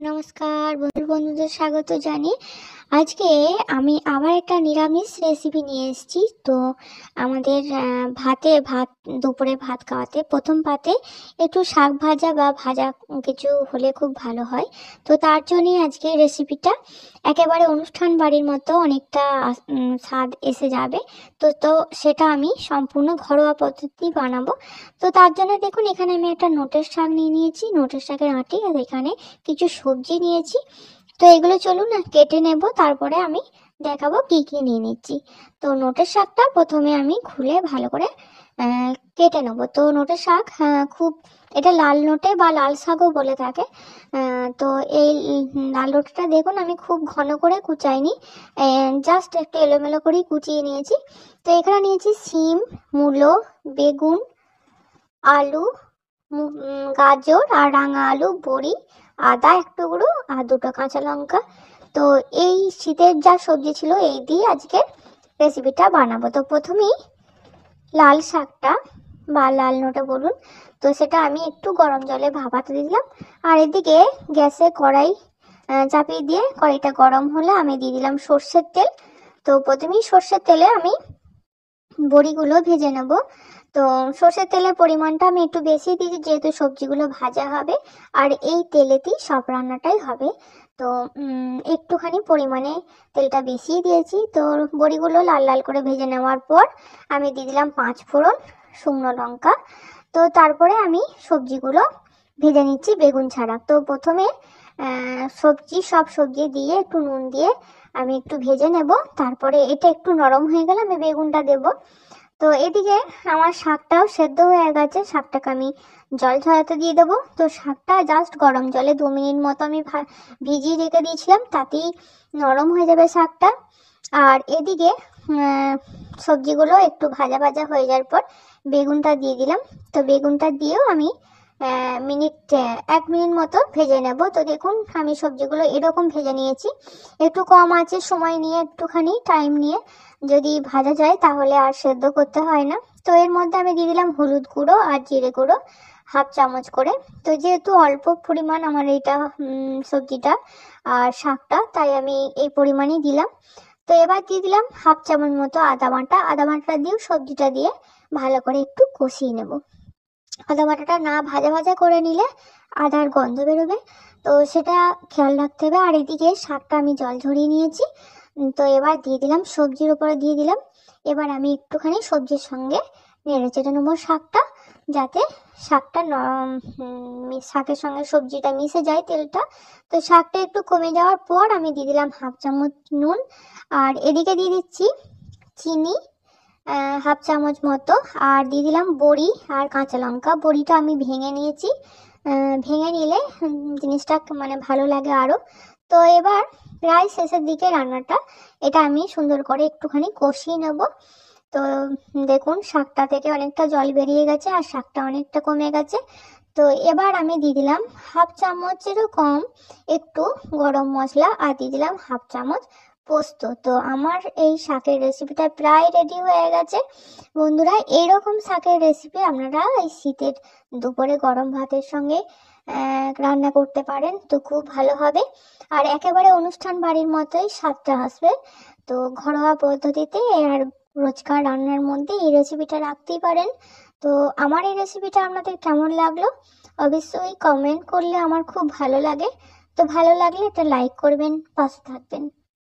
নমস্কার বন্ধুদের স্বাগত জানি। আজকে আমি আবার একটা নিরামিষ রেসিপি নিয়ে এসেছি। তো আমাদের ভাত দুপুরে ভাত খাওয়াতে প্রথম পাতে একটু শাক ভাজা বা ভাজা কিছু হলে খুব ভালো হয়। তো তার জন্যই আজকে রেসিপিটা একেবারে অনুষ্ঠান বাড়ির মতো অনেকটা স্বাদ এসে যাবে। তো সেটা আমি সম্পূর্ণ ঘরোয়া পদ্ধতি বানাবো। তো তার জন্য দেখুন, এখানে আমি একটা নোটের শাক নিয়ে নিয়েছি, নোটের শাকের আঁটি, আর এখানে কিছু সবজি নিয়েছি। তো এগুলো চলুন না কেটে নেব, তারপরে আমি দেখাবো কি কি নিয়ে নিচ্ছি। তো নোটের শাকটা প্রথমে আমি খুলে ভালো করে কেটে নেব। তো নোটের শাক খুব, এটা লাল নোটে বা লাল শাকও বলে থাকে। তো এই লাল নোটেটা দেখুন আমি খুব ঘন করে কুচাইনি, জাস্ট একটু এলোমেলো করেই কুচিয়ে নিয়েছি। তো এখানে নিয়েছি সিম, মূলো, বেগুন, আলু, গাজর আর রাঙা আলু, বড়ি, আদা এক টুকরো আর দুটো কাঁচা লঙ্কা। তো এই শীতের যা সবজি ছিল এই দিয়ে আজকে রেসিপিটা বানাবো। তো প্রথমেই লাল শাকটা বা লাল নোটা বলুন, তো সেটা আমি একটু গরম জলে ভাপাতে দিলাম। আর এদিকে গ্যাসে কড়াই চাপিয়ে দিয়ে কড়াইটা গরম হলে আমি দিয়ে দিলাম সর্ষের তেল। তো প্রথমেই সর্ষের তেলে আমি বড়িগুলো ভেজে নেব। তো সর্ষের তেলের পরিমাণটা আমি একটু বেশি দিয়েছি, যেহেতু সবজিগুলো ভাজা হবে আর এই তেলেতেই সব রান্নাটাই হবে। তো একটুখানি পরিমাণে তেলটা বেশি দিয়েছি। তো বড়িগুলো লাল লাল করে ভেজে নেওয়ার পর আমি দিয়ে দিলাম 5 ফোড়ন, শুকনো লঙ্কা। তো তারপরে আমি সবজিগুলো ভেজে নিচ্ছি বেগুন ছাড়া। তো প্রথমে সব সবজি দিয়ে একটু নুন দিয়ে আমি একটু ভেজে নেব। তারপরে এটা একটু নরম হয়ে গেলে আমি বেগুনটা দেব। তো এদিকে আমার শাকটাও সেদ্ধ হয়ে গেছে, শাকটাকে আমি জল ঝরাতে দিয়ে দেবো। তো শাকটা জাস্ট গরম জলে 2 মিনিট মতো আমি ভিজিয়ে রেখে দিয়েছিলাম, তাতেই নরম হয়ে যাবে শাকটা। আর এদিকে সবজিগুলো একটু ভাজা ভাজা হয়ে যাওয়ার পর বেগুনটা দিয়ে দিলাম। তো বেগুনটা দিয়েও আমি 1 মিনিট মতো ভেজে নেব। তো দেখুন আমি সবজিগুলো এরকম ভেজে নিয়েছি। একটু কম আছে, সময় নিয়ে একটুখানি টাইম নিয়ে যদি ভাজা যায় তাহলে আর সেদ্ধ করতে হয় না। তো এর মধ্যে আমি দিয়ে দিলাম হলুদ গুঁড়ো আর জিরে গুঁড়ো 1/2 চামচ করে। তো যেহেতু অল্প পরিমাণ আমার এইটা সবজিটা আর শাকটা, তাই আমি এই পরিমাণই দিলাম। তো এবার দিয়ে দিলাম 1/2 চামচ মতো আদা বাটা। আদা বাটাটা দিয়েও সবজিটা দিয়ে ভালো করে একটু কষিয়ে নেব। আদা বাটাটা না ভাজা ভাজা করে নিলে আদার গন্ধ বেরোবে, তো সেটা খেয়াল রাখতে হবে। আর এদিকে শাকটা আমি জল ঝরিয়ে নিয়েছি। তো এবার দিয়ে দিলাম সবজির উপরে দিয়ে দিলাম। এবার আমি একটুখানি সবজির সঙ্গে নেড়ে চেড়ে নেবো শাকটা, যাতে শাকটা শাকের সঙ্গে সবজিটা মিশে যায় তেলটা। তো শাকটা একটু কমে যাওয়ার পর আমি দিয়ে দিলাম 1/2 চামচ নুন। আর এদিকে দিয়ে দিচ্ছি চিনি 1/2 চামচ মতো। আর দিয়ে দিলাম বড়ি আর কাঁচা লঙ্কা। বড়িটা আমি ভেঙে নিয়েছি, ভেঙে নিলে জিনিসটা মানে ভালো লাগে আরও। তো এবার প্রায় শেষের দিকে রান্নাটা, এটা আমি সুন্দর করে একটুখানি কষিয়ে নেব। তো দেখুন শাকটা থেকে অনেকটা জল বেরিয়ে গেছে আর শাকটা অনেকটা কমে গেছে। তো এবার আমি দিয়ে দিলাম 1/2 চামচেরও কম একটু গরম মশলা আর দিয়ে দিলাম 1/2 চামচ পোস্ত। তো আমার এই শাকের রেসিপিটা প্রায় রেডি হয়ে গেছে। বন্ধুরা, এইরকম শাকের রেসিপি আপনারা এই শীতের দুপুরে গরম ভাতের সঙ্গে রান্না করতে পারেন, তো খুব ভালো হবে। আর একেবারে অনুষ্ঠান বাড়ির মতোই স্বাদটা আসবে। তো ঘরোয়া পদ্ধতিতে আর রোজকার রান্নার মধ্যে এই রেসিপিটা রাখতেই পারেন। তো আমার এই রেসিপিটা আপনাদের কেমন লাগলো অবশ্যই কমেন্ট করলে আমার খুব ভালো লাগে। তো ভালো লাগলে একটা লাইক করবেন, পাশে থাকবেন।